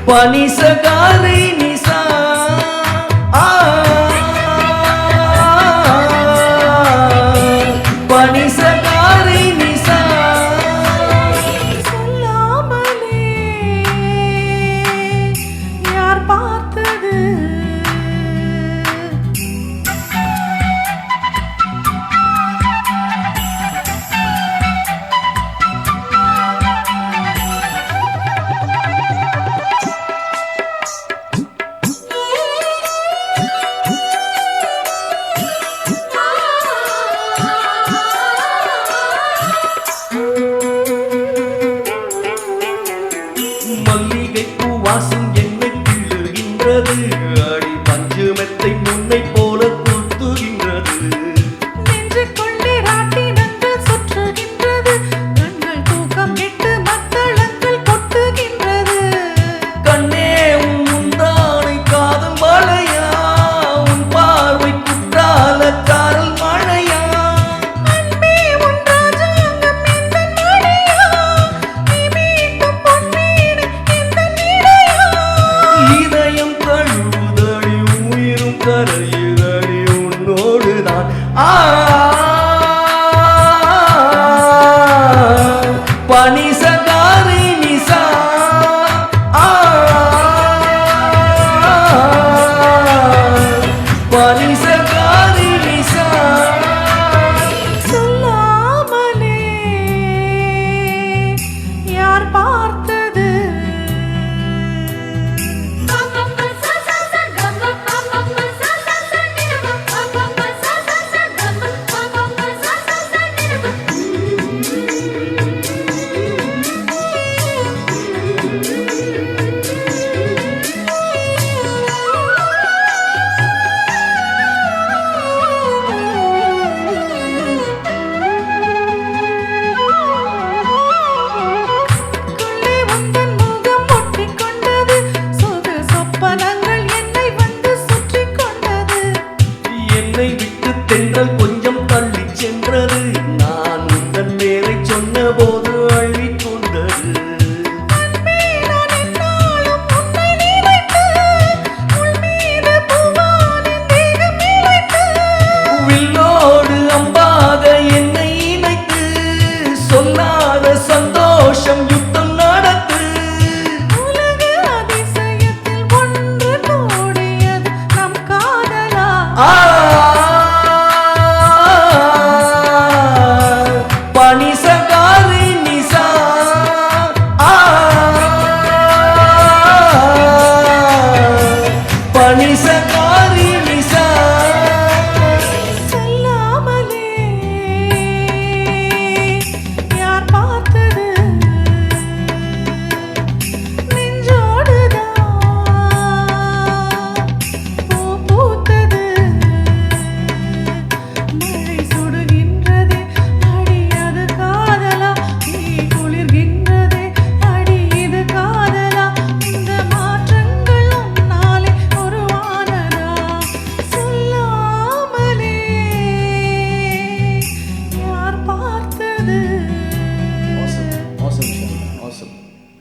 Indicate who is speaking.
Speaker 1: பனிசகாரி நிசா பனிசகாரி நிசா
Speaker 2: சொல்லாமலே யார் பார்த்தது
Speaker 1: மல்லிகைப்பூ வாசம் என்னை கிள்ளுகின்றது அடி பஞ்சுமெத்தை முன்னை போல குத்துகின்றது
Speaker 2: நெஞ்சுக்குள்ளே ராட்டினங்கள் சுற்றுகின்றது கண்கள் தூக்கம் கெட்டு மத்தளங்கள் கொட்டுகின்றது
Speaker 1: கண்ணே உன் முந்தானை காதல் மழையா உன் பார்வை குற்றால காரல் மழையா
Speaker 2: அன்பே உன் ராஜாங்கம் எந்தன் மடியா நீ மீட்டும் பொன்மீன் எந்தன் இடையா
Speaker 1: இதயம் கழுவுதடி உயிரும் கரையுதடி உன்னோடுதான் பனி